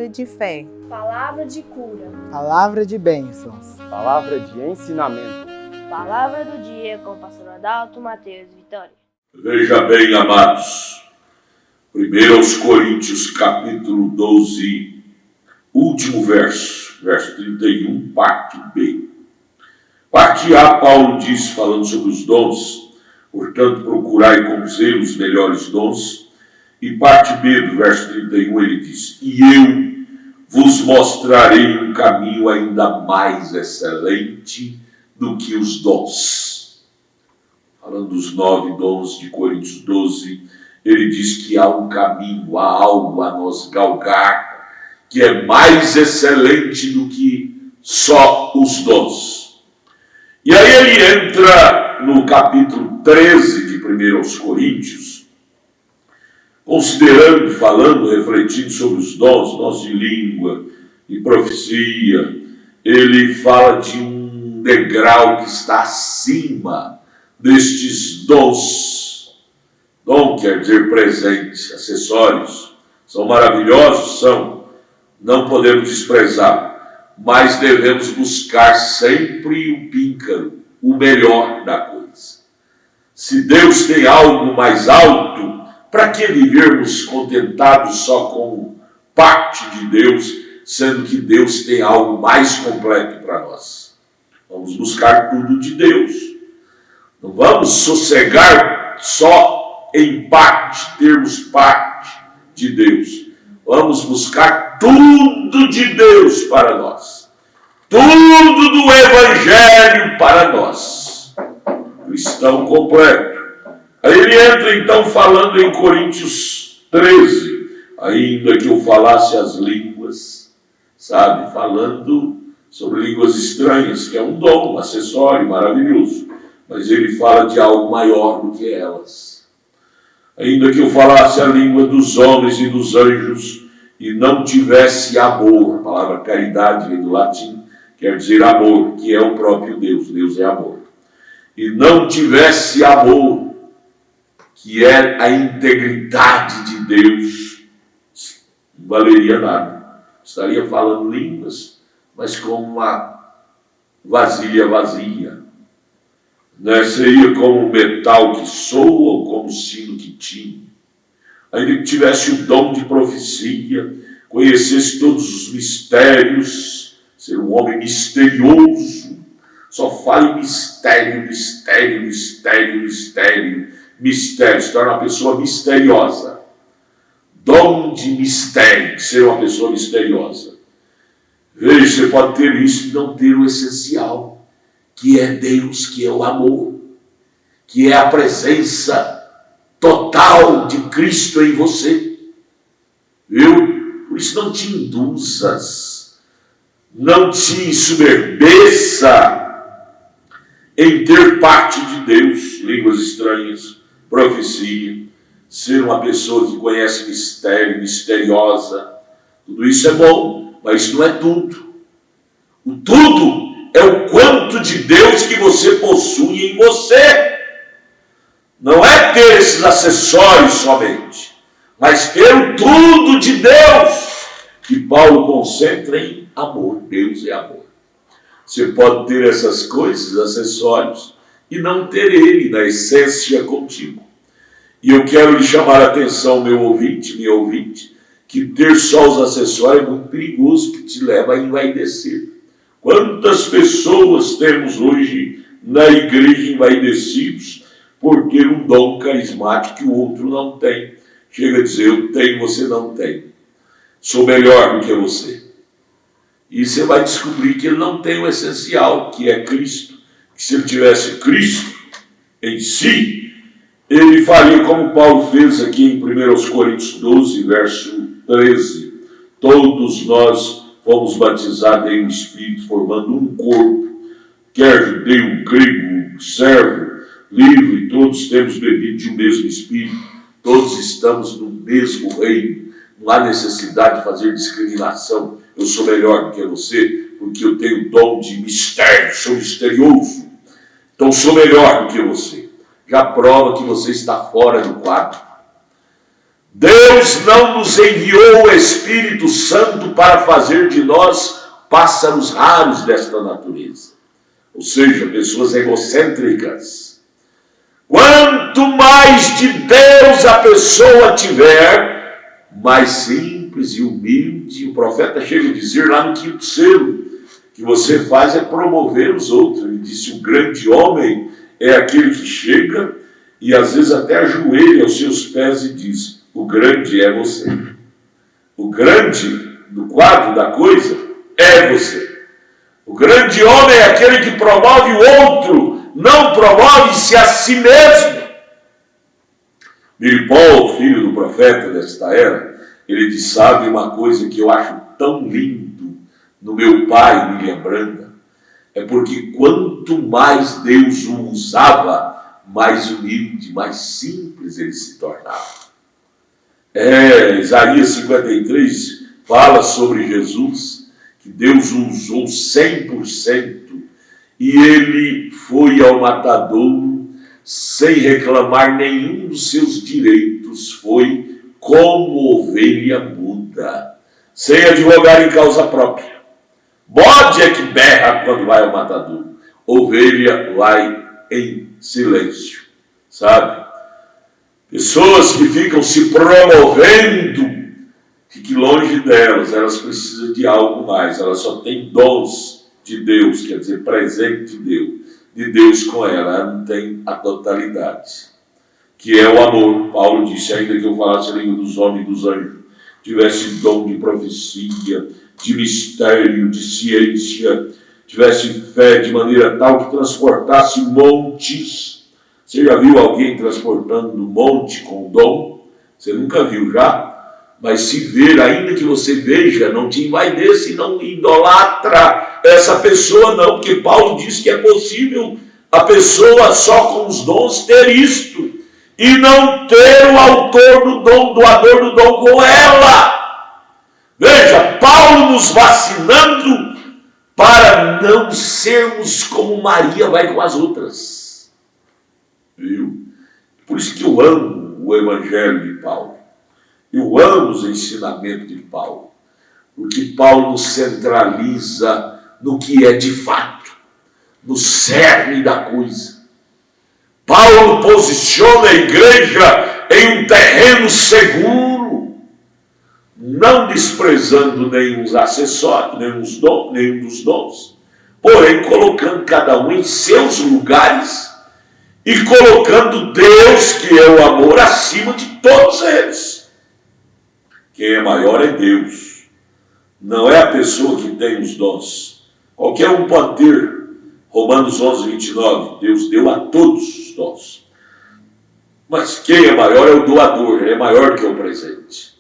palavra de fé, palavra de cura, palavra de bênçãos, palavra de ensinamento. Palavra do dia com o pastor Adalto Mateus Vitória. Veja bem, amados, 1 Coríntios capítulo 12, último verso 31, parte B. Parte A, Paulo diz, falando sobre os dons, portanto, procurai com zelo os melhores dons. E parte B, do verso 31, ele diz, e eu vos mostrarei um caminho ainda mais excelente do que os dons. Falando dos 9 dons de Coríntios 12, ele diz que há um caminho, há algo a nos galgar, que é mais excelente do que só os dons. E aí ele entra no capítulo 13 de 1 Coríntios, considerando, falando, refletindo sobre os dons de língua e profecia. Ele fala de um degrau que está acima destes dons. Dom quer dizer presentes, acessórios. São maravilhosos? São. Não podemos desprezar. Mas devemos buscar sempre o píncaro, o melhor da coisa. Se Deus tem algo mais alto, para que vivermos contentados só com parte de Deus, sendo que Deus tem algo mais completo para nós? Vamos buscar tudo de Deus. Não vamos sossegar só em parte, termos parte de Deus. Vamos buscar tudo de Deus para nós. Tudo do Evangelho para nós. Cristão completo. Aí ele entra então falando em Coríntios 13, ainda que eu falasse as línguas, sabe, falando sobre línguas estranhas, que é um dom, um acessório maravilhoso, mas ele fala de algo maior do que elas. Ainda que eu falasse a língua dos homens e dos anjos e não tivesse amor, a palavra caridade vem do latim, quer dizer amor, que é o próprio Deus, Deus é amor, e não tivesse amor, que é a integridade de Deus, não valeria nada. Estaria falando línguas, mas como uma vasilha vazia. Né? Seria como um metal que soa ou como um sino que tine. Ainda que tivesse o dom de profecia, conhecesse todos os mistérios, ser um homem misterioso, só fala em mistério, mistério, mistério, mistério. Mistério, se torna uma pessoa misteriosa. Dom de mistério, ser uma pessoa misteriosa. Veja, você pode ter isso e não ter o essencial, que é Deus, que é o amor, que é a presença total de Cristo em você. Viu? Por isso não te induzas, não te ensoberbeça em ter parte de Deus, línguas estranhas, profecia, ser uma pessoa que conhece mistério, misteriosa. Tudo isso é bom, mas isso não é tudo. O tudo é o quanto de Deus que você possui em você. Não é ter esses acessórios somente, mas ter o tudo de Deus, que Paulo concentra em amor. Deus é amor. Você pode ter essas coisas, acessórios, e não ter ele na essência contigo. E eu quero lhe chamar a atenção, meu ouvinte, minha ouvinte, que ter só os acessórios é muito perigoso, que te leva a envaidecer. Quantas pessoas temos hoje na igreja envaidecidos por ter um dom carismático que o outro não tem? Chega a dizer, eu tenho, você não tem. Sou melhor do que você. E você vai descobrir que ele não tem o essencial, que é Cristo. Que se ele tivesse Cristo em si, ele faria como Paulo fez aqui em 1 Coríntios 12, verso 13. Todos nós fomos batizados em um Espírito, formando um corpo, quer judeu, grego, servo, livre, todos temos bebido de um mesmo Espírito, todos estamos no mesmo reino. Não há necessidade de fazer discriminação. Eu sou melhor do que você, porque eu tenho o dom de mistério, sou misterioso. Então sou melhor do que você. Já prova que você está fora do quadro. Deus não nos enviou o Espírito Santo para fazer de nós pássaros raros desta natureza, ou seja, pessoas egocêntricas. Quanto mais de Deus a pessoa tiver, mais simples e humilde, o profeta chega a dizer lá no 5º selo, que você faz é promover os outros. Ele disse: o grande homem é aquele que chega e às vezes até ajoelha aos seus pés e diz: o grande é você. O grande do quadro da coisa é você. O grande homem é aquele que promove o outro, não promove-se a si mesmo. Billy-Paul, filho do profeta desta era, ele diz: sabe uma coisa que eu acho tão lindo no meu pai, William Branham? É porque quanto mais Deus o usava, mais humilde, mais simples ele se tornava. Isaías 53 fala sobre Jesus, que Deus o usou 100%, e ele foi ao matadouro sem reclamar nenhum dos seus direitos, foi como ovelha muda, sem advogar em causa própria. Bode é que berra quando vai ao matadouro, ovelha vai em silêncio, sabe? Pessoas que ficam se promovendo, fique longe delas, elas precisam de algo mais, elas só têm dons de Deus, quer dizer, presente de Deus com ela não tem a totalidade, que é o amor. Paulo disse: ainda que eu falasse a língua dos homens e dos anjos, tivesse dom de profecia, de mistério, de ciência, tivesse fé de maneira tal que transportasse montes. Você já viu alguém transportando no monte com dom? Você nunca viu já? Mas se ver, ainda que você veja, não te envaidece, não idolatra essa pessoa não, porque Paulo diz que é possível a pessoa só com os dons ter isto, e não ter o autor do dom, doador do dom com ela. Veja, Paulo nos vacinando para não sermos como Maria vai com as outras. Viu? Por isso que eu amo o Evangelho de Paulo. Eu amo os ensinamentos de Paulo. Porque Paulo nos centraliza no que é de fato, no cerne da coisa. Paulo posiciona a igreja em um terreno seguro, não desprezando nenhum dos acessórios, nenhum dos dons, porém colocando cada um em seus lugares e colocando Deus, que é o amor, acima de todos eles. Quem é maior é Deus, não é a pessoa que tem os dons. Qualquer um pode ter. Romanos 11, 29, Deus deu a todos os dons. Mas quem é maior é o doador, ele é maior que o presente.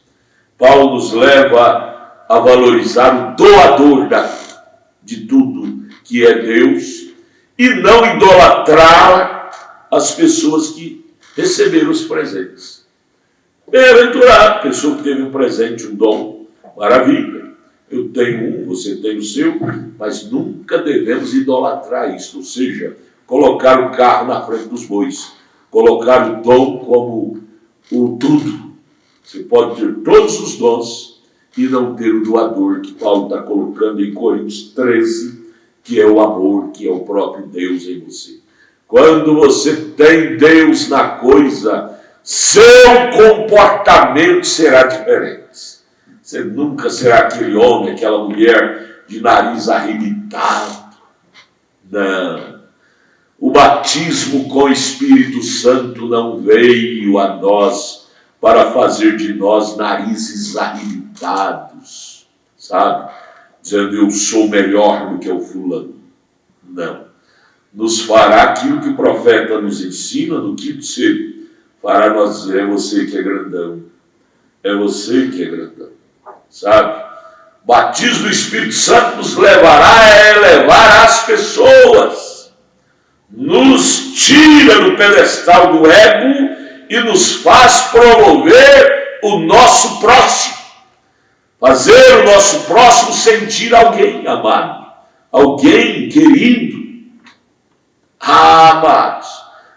Paulo nos leva a valorizar o doador de tudo que é Deus e não idolatrar as pessoas que receberam os presentes. Bem-aventurado, pessoa que teve um presente, um dom, maravilha. Eu tenho um, você tem o seu, mas nunca devemos idolatrar isso, ou seja, colocar o carro na frente dos bois, colocar o dom como o tudo. Você pode ter todos os dons e não ter o doador, que Paulo está colocando em Coríntios 13, que é o amor, que é o próprio Deus em você. Quando você tem Deus na coisa, seu comportamento será diferente. Você nunca será aquele homem, aquela mulher de nariz arrebitado. Não. O batismo com o Espírito Santo não veio a nós para fazer de nós narizes arrebitados, sabe? Dizendo: eu sou melhor do que o fulano. Não. Nos fará aquilo que o profeta nos ensina no 5º selo. Fará nós dizer: é você que é grandão. É você que é grandão. Sabe? O batismo do Espírito Santo nos levará a elevar as pessoas, nos tira do pedestal do ego e nos faz promover o nosso próximo, fazer o nosso próximo sentir alguém amado, alguém querido. Amados,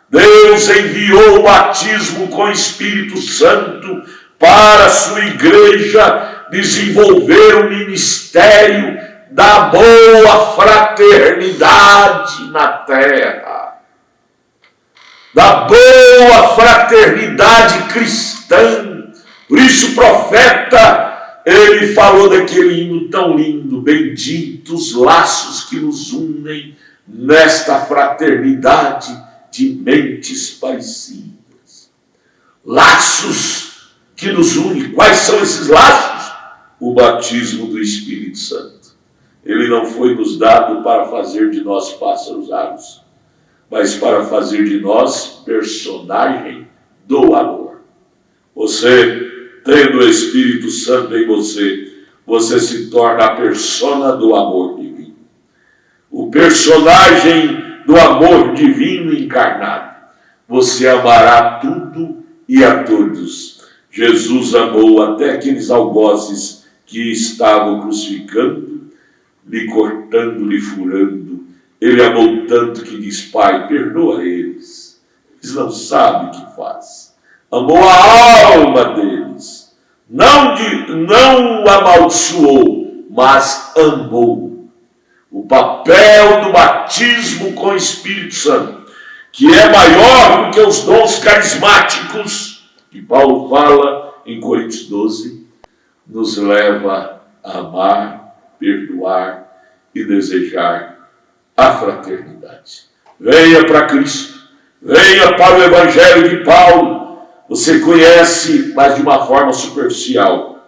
Deus enviou o batismo com o Espírito Santo para a sua igreja desenvolver o ministério da boa fraternidade na terra, da boa fraternidade cristã. Por isso o profeta, ele falou daquele hino tão lindo: benditos laços que nos unem nesta fraternidade de mentes parecidas. Laços que nos unem. Quais são esses laços? O batismo do Espírito Santo. Ele não foi nos dado para fazer de nós pássaros raros, mas para fazer de nós personagem do amor. Você, tendo o Espírito Santo em você, você se torna a persona do amor divino. O personagem do amor divino encarnado. Você amará tudo e a todos. Jesus amou até aqueles algozes que estavam crucificando, lhe cortando, lhe furando. Ele amou tanto que diz: Pai, perdoa eles. Eles não sabem o que faz. Amou a alma deles. Não amaldiçoou, mas amou. O papel do batismo com o Espírito Santo, que é maior do que os dons carismáticos, que Paulo fala em Coríntios 12, nos leva a amar, perdoar e desejar a fraternidade. Venha para Cristo, venha para o Evangelho de Paulo. Você conhece, mas de uma forma superficial.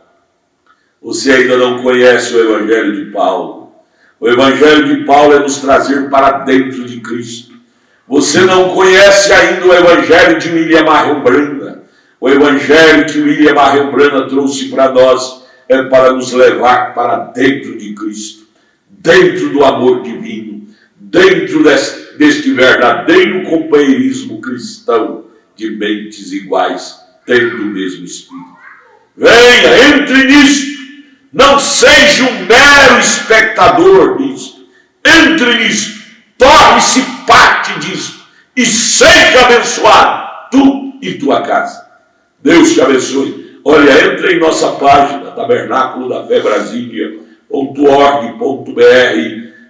Você ainda não conhece o Evangelho de Paulo. O Evangelho de Paulo é nos trazer para dentro de Cristo. Você não conhece ainda o Evangelho de William Marion Branham. O Evangelho que William Marion Branham trouxe para nós é para nos levar para dentro de Cristo, dentro do amor divino, dentro deste verdadeiro companheirismo cristão de mentes iguais, tendo o mesmo Espírito. Venha, entre nisto, não seja um mero espectador disto, entre nisto, torne-se parte disto e seja abençoado, tu e tua casa. Deus te abençoe. Olha, entra em nossa página, tabernáculo da fé Brasília.org.br.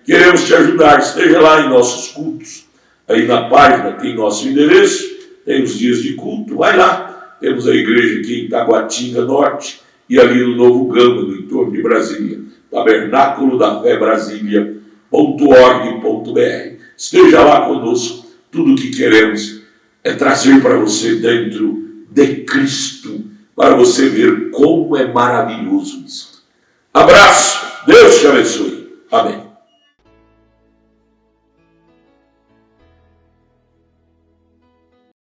Queremos te ajudar, esteja lá em nossos cultos. Aí na página tem nosso endereço, tem os dias de culto, vai lá. Temos a igreja aqui em Taguatinga Norte e ali no Novo Gama, no entorno de Brasília. Tabernáculo da fé Brasília.org.br. Esteja lá conosco. Tudo o que queremos é trazer para você dentro de Cristo, para você ver como é maravilhoso isso. Abraço, Deus te abençoe. Amém.